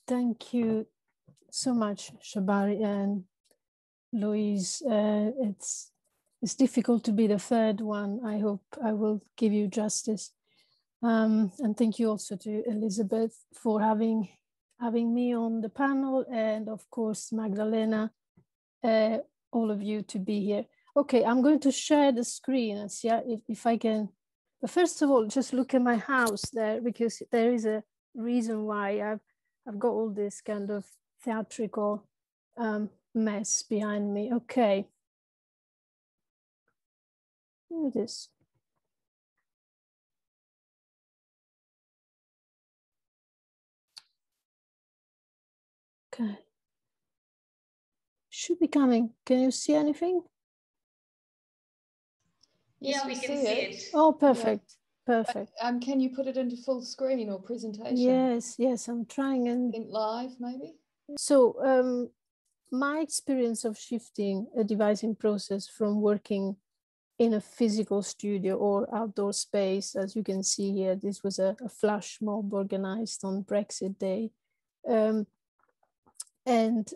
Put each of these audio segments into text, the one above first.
Thank you so much, Shabari and Lois. It's difficult to be the third one. I hope I will give you justice. And thank you also to Elizabeth for having me on the panel, and of course, Magdalena, all of you to be here. Okay, I'm going to share the screen and see if I can. But first of all, just look at my house there, because there is a reason why I've got all this kind of theatrical mess behind me. Okay. Here it is. Okay. Should be coming. Can you see anything? Yes, yeah, we can see it. Oh, perfect. Yeah. Perfect. Can you put it into full screen or presentation? Yes, I'm trying. And in live, maybe? So my experience of shifting a devising process from working in a physical studio or outdoor space, as you can see here, this was a flash mob organized on Brexit Day, and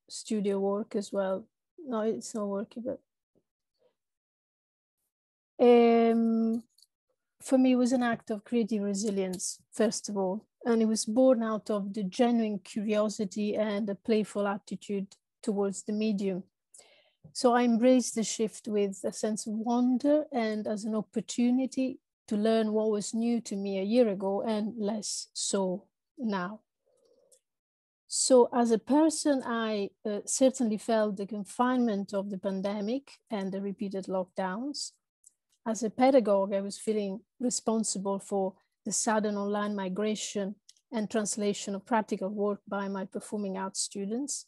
studio work as well. No, it's not working, but for me, it was an act of creative resilience, first of all, and it was born out of the genuine curiosity and a playful attitude towards the medium. So I embraced the shift with a sense of wonder and as an opportunity to learn what was new to me a year ago and less so now. So as a person, I certainly felt the confinement of the pandemic and the repeated lockdowns. As a pedagogue, I was feeling responsible for the sudden online migration and translation of practical work by my performing arts students.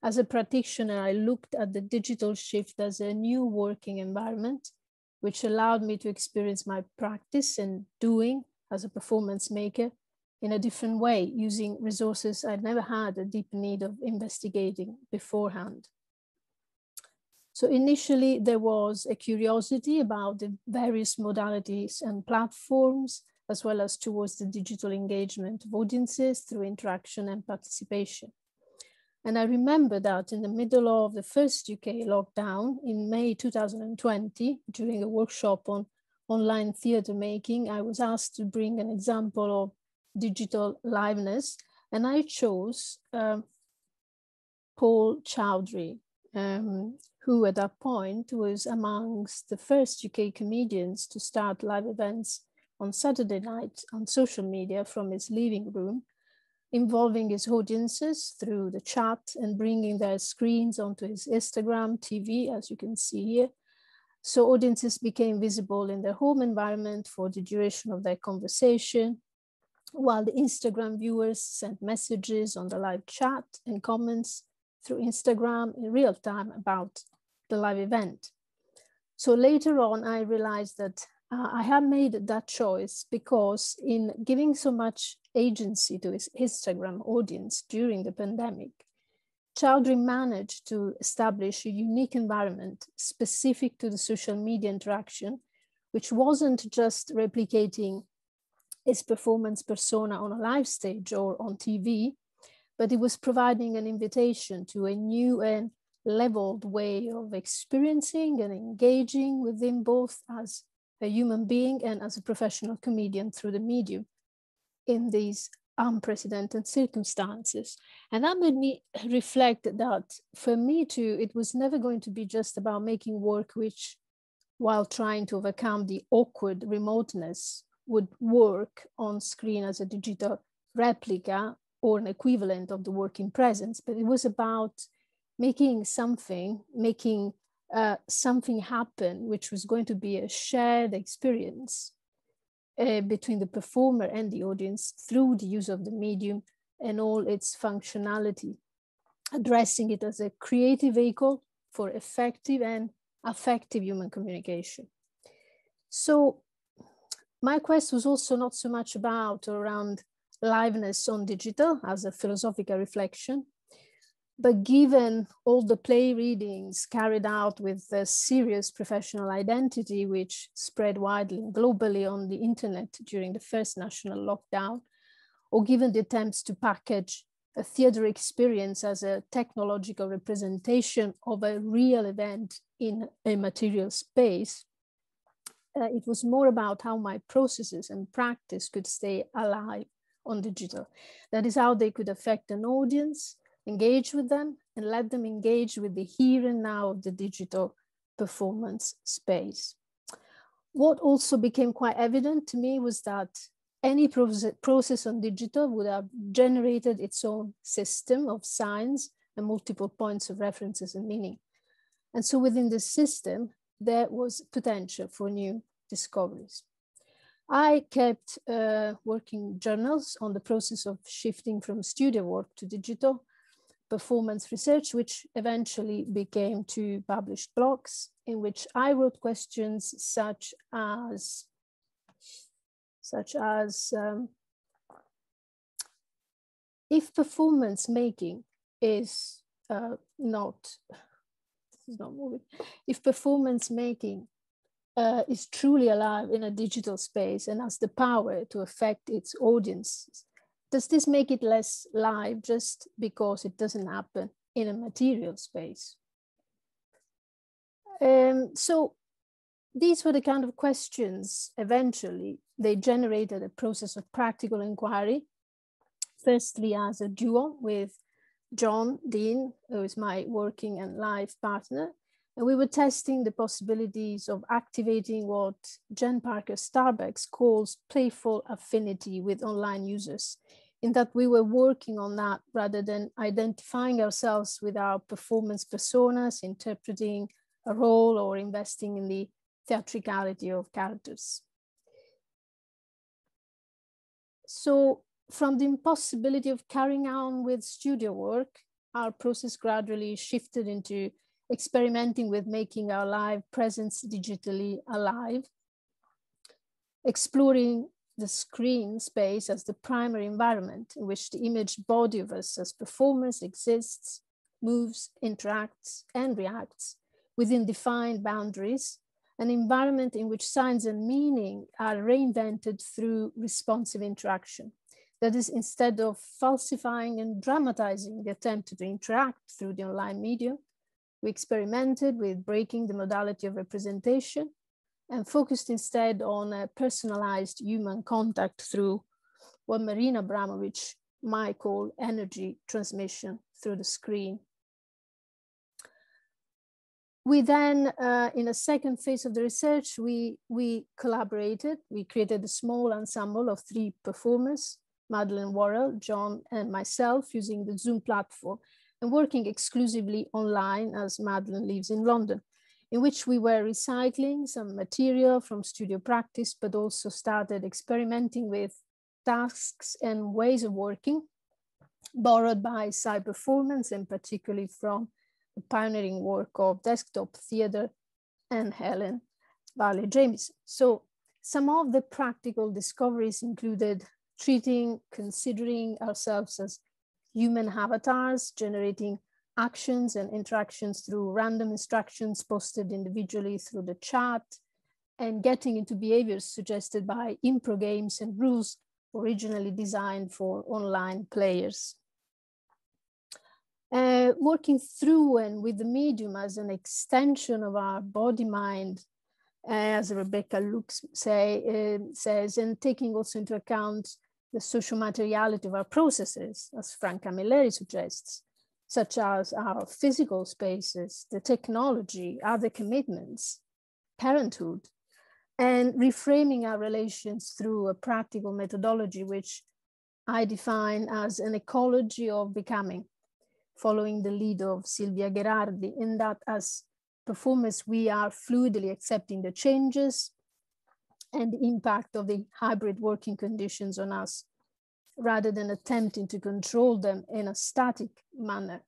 As a practitioner, I looked at the digital shift as a new working environment, which allowed me to experience my practice and doing as a performance maker in a different way, using resources I'd never had a deep need of investigating beforehand. So initially, there was a curiosity about the various modalities and platforms, as well as towards the digital engagement of audiences through interaction and participation. And I remember that in the middle of the first UK lockdown in May 2020, during a workshop on online theatre making, I was asked to bring an example of digital liveness, and I chose Paul Chowdhury, who at that point was amongst the first UK comedians to start live events on Saturday night on social media from his living room, involving his audiences through the chat and bringing their screens onto his Instagram TV, as you can see here. So audiences became visible in their home environment for the duration of their conversation, while the Instagram viewers sent messages on the live chat and comments through Instagram in real time about the live event. So later on, I realized that I had made that choice because in giving so much agency to his Instagram audience during the pandemic, Chowdhury managed to establish a unique environment specific to the social media interaction, which wasn't just replicating his performance persona on a live stage or on TV, but it was providing an invitation to a new and leveled way of experiencing and engaging with him both as a human being and as a professional comedian through the medium in these unprecedented circumstances. And that made me reflect that for me too, it was never going to be just about making work which, while trying to overcome the awkward remoteness, would work on screen as a digital replica or an equivalent of the work in presence, but it was about making something happen, which was going to be a shared experience between the performer and the audience through the use of the medium and all its functionality, addressing it as a creative vehicle for effective and affective human communication. So my quest was also not so much about or around liveness on digital as a philosophical reflection, but given all the play readings carried out with a serious professional identity, which spread widely globally on the internet during the first national lockdown, or given the attempts to package a theater experience as a technological representation of a real event in a material space, it was more about how my processes and practice could stay alive on digital. That is how they could affect an audience, engage with them, and let them engage with the here and now of the digital performance space. What also became quite evident to me was that any process on digital would have generated its own system of signs and multiple points of references and meaning. And so within the system, there was potential for new discoveries. I kept working journals on the process of shifting from studio work to digital performance research, which eventually became 2 published blogs in which I wrote questions such as if performance making is if performance making is truly alive in a digital space and has the power to affect its audiences, does this make it less live just because it doesn't happen in a material space? So these were the kind of questions. Eventually, they generated a process of practical inquiry, firstly as a duo with John Dean, who is my working and live partner. And we were testing the possibilities of activating what Jen Parker Starbucks calls playful affinity with online users, in that we were working on that rather than identifying ourselves with our performance personas, interpreting a role or investing in the theatricality of characters. So from the impossibility of carrying on with studio work, our process gradually shifted into experimenting with making our live presence digitally alive, exploring the screen space as the primary environment in which the image body of us as performers exists, moves, interacts, and reacts within defined boundaries, an environment in which signs and meaning are reinvented through responsive interaction. That is, instead of falsifying and dramatizing the attempt to interact through the online medium, we experimented with breaking the modality of representation and focused instead on a personalized human contact through what Marina Abramovic might call energy transmission through the screen. We then, in a second phase of the research, we collaborated. We created a small ensemble of 3 performers, Madeleine Worrell, John, and myself, using the Zoom platform and working exclusively online as Madeleine lives in London, in which we were recycling some material from studio practice, but also started experimenting with tasks and ways of working borrowed by side performance, and particularly from the pioneering work of desktop theater and Helen Valley Jamieson. So some of the practical discoveries included considering ourselves as human avatars, generating actions and interactions through random instructions posted individually through the chat, and getting into behaviors suggested by impro games and rules originally designed for online players. Working through and with the medium as an extension of our body-mind, as Rebecca Lux says, and taking also into account the social materiality of our processes, as Frank Camilleri suggests, such as our physical spaces, the technology, other commitments, parenthood, and reframing our relations through a practical methodology, which I define as an ecology of becoming, following the lead of Silvia Gherardi, in that as performers, we are fluidly accepting the changes and the impact of the hybrid working conditions on us, rather than attempting to control them in a static manner.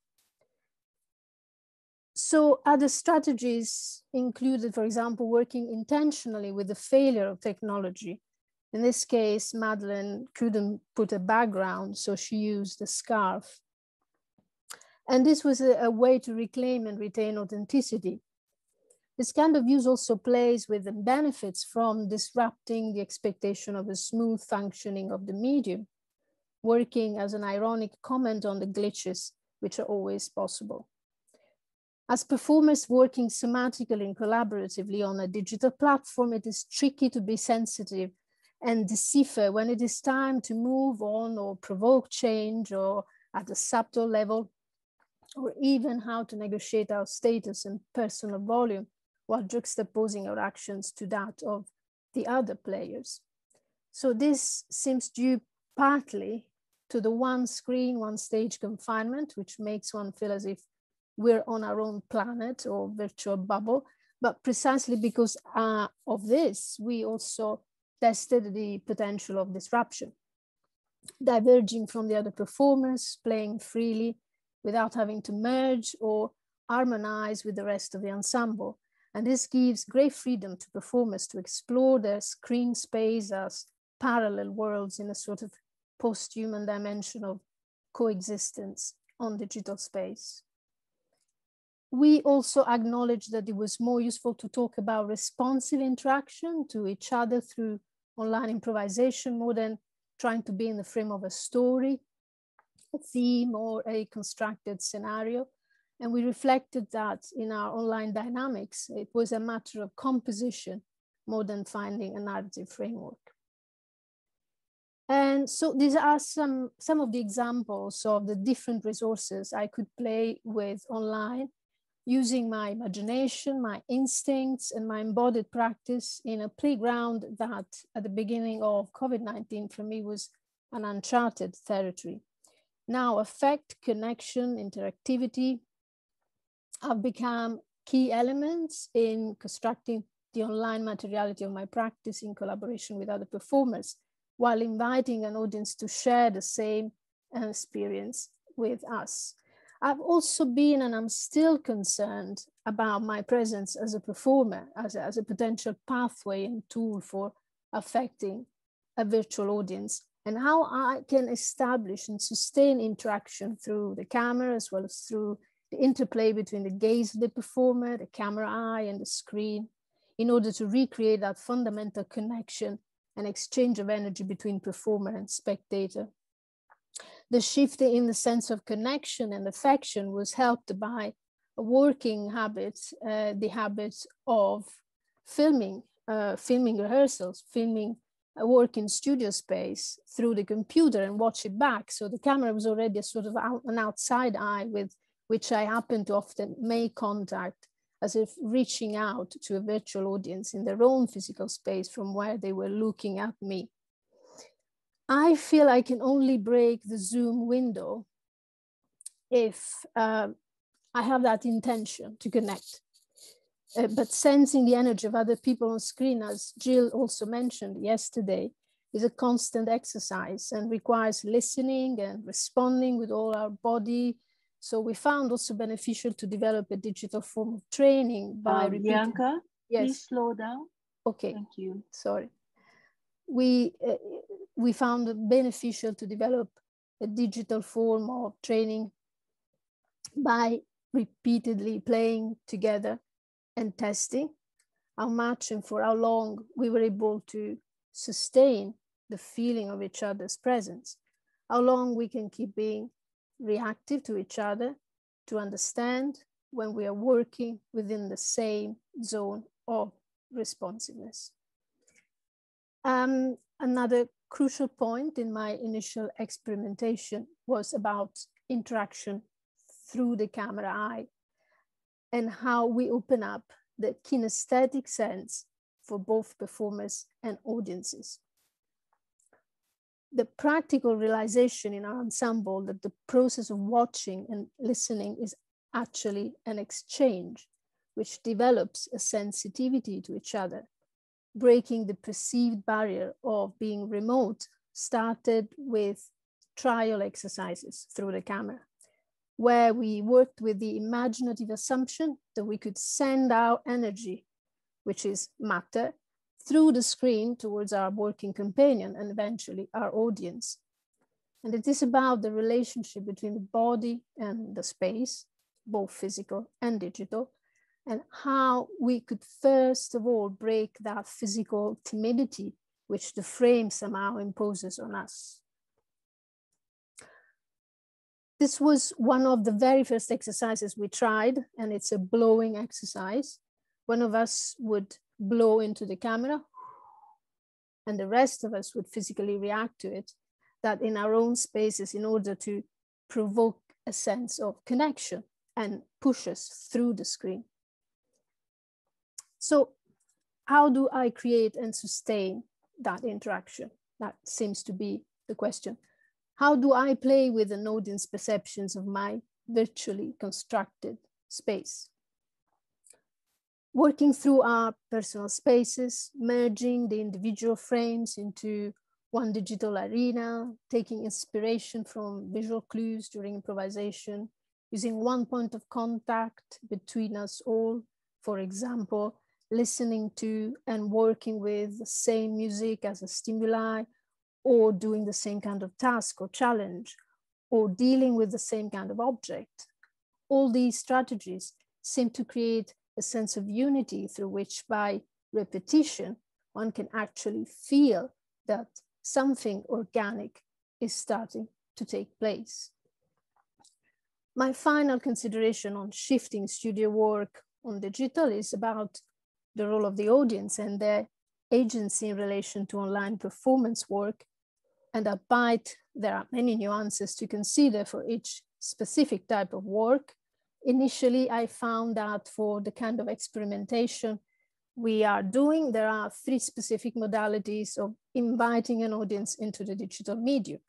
So other strategies included, for example, working intentionally with the failure of technology. In this case, Madeleine couldn't put a background, so she used a scarf. And this was a way to reclaim and retain authenticity. This kind of use also plays with the benefits from disrupting the expectation of a smooth functioning of the medium, working as an ironic comment on the glitches which are always possible. As performers working somatically and collaboratively on a digital platform, it is tricky to be sensitive and decipher when it is time to move on or provoke change, or at a subtle level, or even how to negotiate our status and personal volume while juxtaposing our actions to that of the other players. So this seems due partly to the one screen, one stage confinement, which makes one feel as if we're on our own planet or virtual bubble. But precisely because of this, we also tested the potential of disruption, diverging from the other performers, playing freely without having to merge or harmonize with the rest of the ensemble. And this gives great freedom to performers to explore their screen space as parallel worlds in a sort of post-human dimension of coexistence on digital space. We also acknowledged that it was more useful to talk about responsive interaction to each other through online improvisation more than trying to be in the frame of a story, a theme, or a constructed scenario. And we reflected that in our online dynamics, it was a matter of composition more than finding a narrative framework. And so these are some of the examples of the different resources I could play with online, using my imagination, my instincts, and my embodied practice in a playground that at the beginning of COVID-19 for me was an uncharted territory. Now affect, connection, interactivity have become key elements in constructing the online materiality of my practice in collaboration with other performers, while inviting an audience to share the same experience with us. I've also been, and I'm still concerned about my presence as a performer, as a potential pathway and tool for affecting a virtual audience, and how I can establish and sustain interaction through the camera, as well as through the interplay between the gaze of the performer, the camera eye, and the screen, in order to recreate that fundamental connection and exchange of energy between performer and spectator. The shift in the sense of connection and affection was helped by a working habit, the habit of filming rehearsals, filming a work in studio space through the computer and watch it back. So the camera was already a sort of an outside eye with which I happen to often make contact, as if reaching out to a virtual audience in their own physical space from where they were looking at me. I feel I can only break the Zoom window if I have that intention to connect. But sensing the energy of other people on screen, as Jill also mentioned yesterday, is a constant exercise and requires listening and responding with all our body. So we found also beneficial to develop a digital form of training by repeating. Bianca, yes. Please slow down. Okay. Thank you. Sorry. We found it beneficial to develop a digital form of training by repeatedly playing together and testing how much and for how long we were able to sustain the feeling of each other's presence, how long we can keep being reactive to each other, to understand when we are working within the same zone of responsiveness. Another crucial point in my initial experimentation was about interaction through the camera eye and how we open up the kinesthetic sense for both performers and audiences. The practical realization in our ensemble that the process of watching and listening is actually an exchange which develops a sensitivity to each other, breaking the perceived barrier of being remote, started with trial exercises through the camera, where we worked with the imaginative assumption that we could send our energy, which is matter, through the screen towards our working companion and eventually our audience. And it is about the relationship between the body and the space, both physical and digital, and how we could first of all break that physical timidity which the frame somehow imposes on us. This was one of the very first exercises we tried, and it's a blowing exercise. One of us would blow into the camera, and the rest of us would physically react to it, that in our own spaces, in order to provoke a sense of connection and push us through the screen. So how do I create and sustain that interaction? That seems to be the question. How do I play with an audience perceptions of my virtually constructed space? Working through our personal spaces, merging the individual frames into one digital arena, taking inspiration from visual clues during improvisation, using one point of contact between us all, for example, listening to and working with the same music as a stimuli, or doing the same kind of task or challenge, or dealing with the same kind of object. All these strategies seem to create a sense of unity through which, by repetition, one can actually feel that something organic is starting to take place. My final consideration on shifting studio work on digital is about the role of the audience and their agency in relation to online performance work. And albeit there are many nuances to consider for each specific type of work, initially I found that for the kind of experimentation we are doing, there are 3 specific modalities of inviting an audience into the digital medium.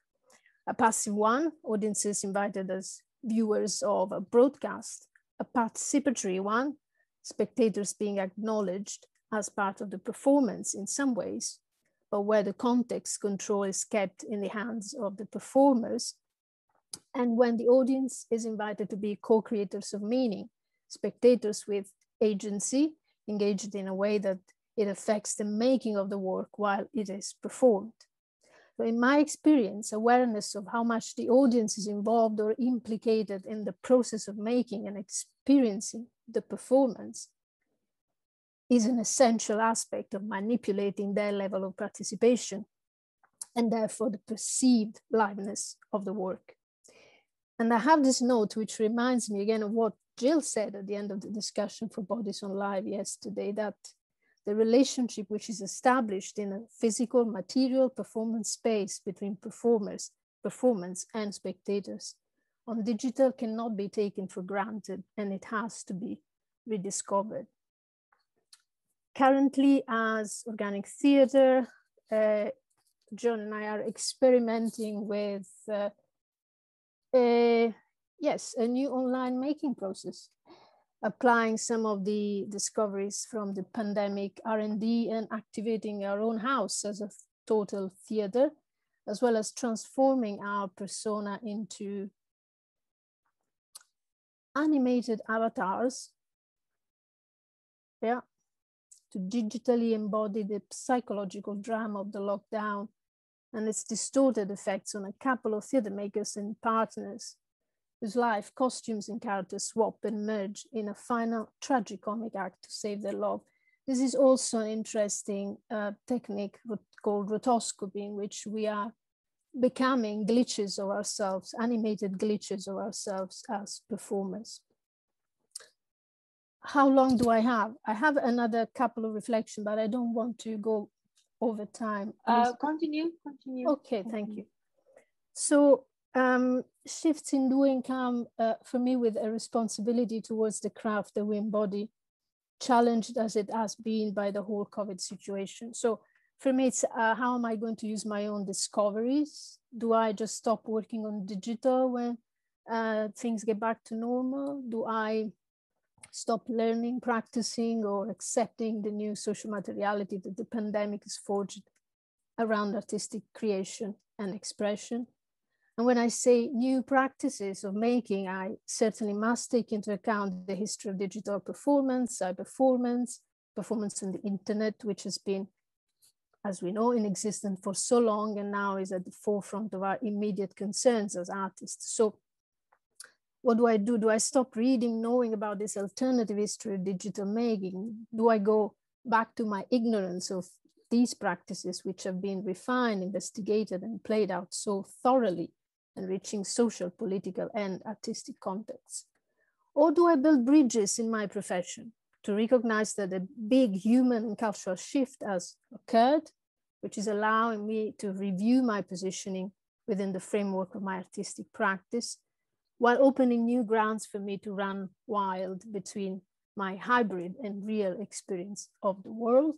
A passive one, audiences invited as viewers of a broadcast. A participatory one, spectators being acknowledged as part of the performance in some ways, but where the context control is kept in the hands of the performers. And when the audience is invited to be co-creators of meaning, spectators with agency, engaged in a way that it affects the making of the work while it is performed. So in my experience, awareness of how much the audience is involved or implicated in the process of making and experiencing the performance is an essential aspect of manipulating their level of participation and therefore the perceived liveness of the work. And I have this note which reminds me again of what Jill said at the end of the discussion for Bodies on Live yesterday, that the relationship which is established in a physical material performance space between performance and spectators on digital cannot be taken for granted, and it has to be rediscovered. Currently, as Organic Theatre, John and I are experimenting with a new online making process, applying some of the discoveries from the pandemic R&D and activating our own house as a total theatre, as well as transforming our persona into animated avatars, to digitally embody the psychological drama of the lockdown and its distorted effects on a couple of theatre makers and partners whose life, costumes and characters swap and merge in a final tragicomic act to save their love. This is also an interesting technique called rotoscopy, in which we are becoming glitches of ourselves, animated glitches of ourselves as performers. How long do I have? I have another couple of reflections, but I don't want to go over time. Continue. Okay, thank you. So shifts in doing come for me with a responsibility towards the craft that we embody, challenged as it has been by the whole COVID situation. So for me, it's how am I going to use my own discoveries? Do I just stop working on digital when things get back to normal? Do I stop learning, practicing, or accepting the new social materiality that the pandemic has forged around artistic creation and expression? And when I say new practices of making, I certainly must take into account the history of digital performance, cyberperformance, performance on the internet, which has been, as we know, in existence for so long and now is at the forefront of our immediate concerns as artists. So what do? Do I stop reading, knowing about this alternative history of digital making? Do I go back to my ignorance of these practices, which have been refined, investigated, and played out so thoroughly enriching social, political, and artistic contexts? Or do I build bridges in my profession to recognize that a big human and cultural shift has occurred, which is allowing me to review my positioning within the framework of my artistic practice, while opening new grounds for me to run wild between my hybrid and real experience of the world?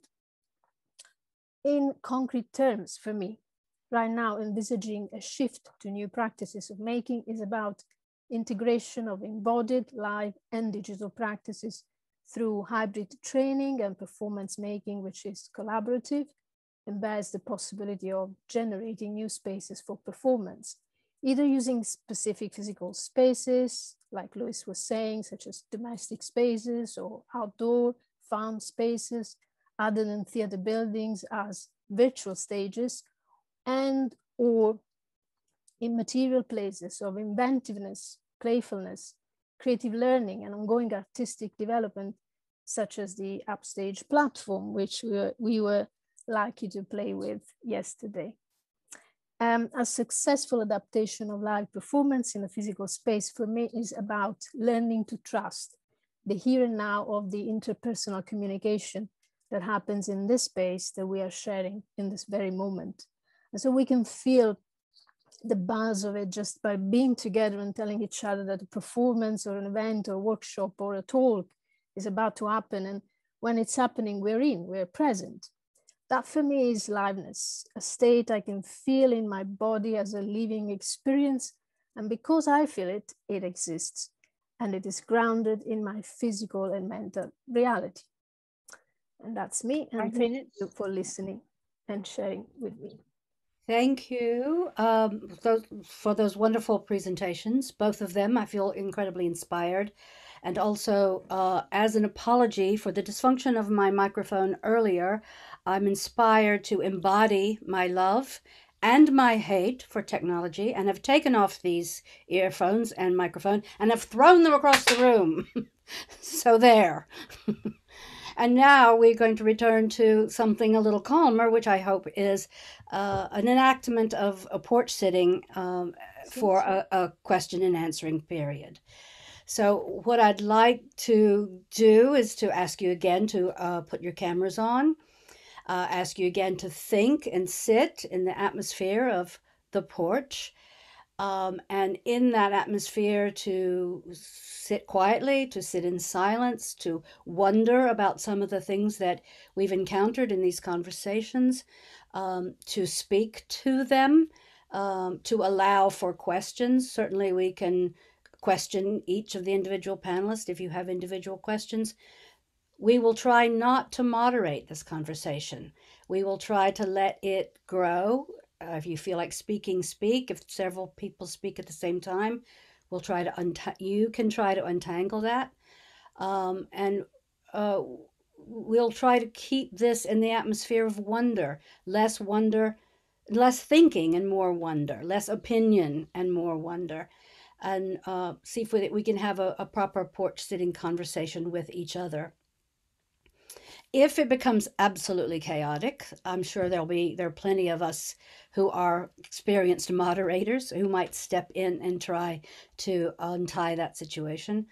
In concrete terms, for me, right now, envisaging a shift to new practices of making is about integration of embodied, live, and digital practices through hybrid training and performance making, which is collaborative and bears the possibility of generating new spaces for performance, either using specific physical spaces, like Lois was saying, such as domestic spaces or outdoor farm spaces, other than theater buildings as virtual stages, and or in material places of inventiveness, playfulness, creative learning, and ongoing artistic development, such as the Upstage platform, which we were lucky to play with yesterday. A successful adaptation of live performance in a physical space for me is about learning to trust the here and now of the interpersonal communication that happens in this space that we are sharing in this very moment. And so we can feel the buzz of it just by being together and telling each other that a performance or an event or workshop or a talk is about to happen. And when it's happening, we're present. That for me is liveness, a state I can feel in my body as a living experience. And because I feel it, it exists. And it is grounded in my physical and mental reality. And that's me. And thank you for listening and sharing with me. Thank you for those wonderful presentations, both of them. I feel incredibly inspired. And also, as an apology for the dysfunction of my microphone earlier, I'm inspired to embody my love and my hate for technology, and have taken off these earphones and microphone and have thrown them across the room. So there. And now we're going to return to something a little calmer, which I hope is an enactment of a porch sitting for a question and answering period. So what I'd like to do is to ask you again to put your cameras on, ask you again to think and sit in the atmosphere of the porch. And in that atmosphere, to sit quietly, to sit in silence, to wonder about some of the things that we've encountered in these conversations, to speak to them, to allow for questions. Certainly we can question each of the individual panelists if you have individual questions. We will try not to moderate this conversation. We will try to let it grow. If you feel like speaking, speak. If several people speak at the same time, we'll try to you can try to untangle that. And we'll try to keep this in the atmosphere of wonder, less thinking and more wonder, less opinion and more wonder, and see if we can have a proper porch sitting conversation with each other. If it becomes absolutely chaotic, I'm sure there are plenty of us who are experienced moderators who might step in and try to untie that situation.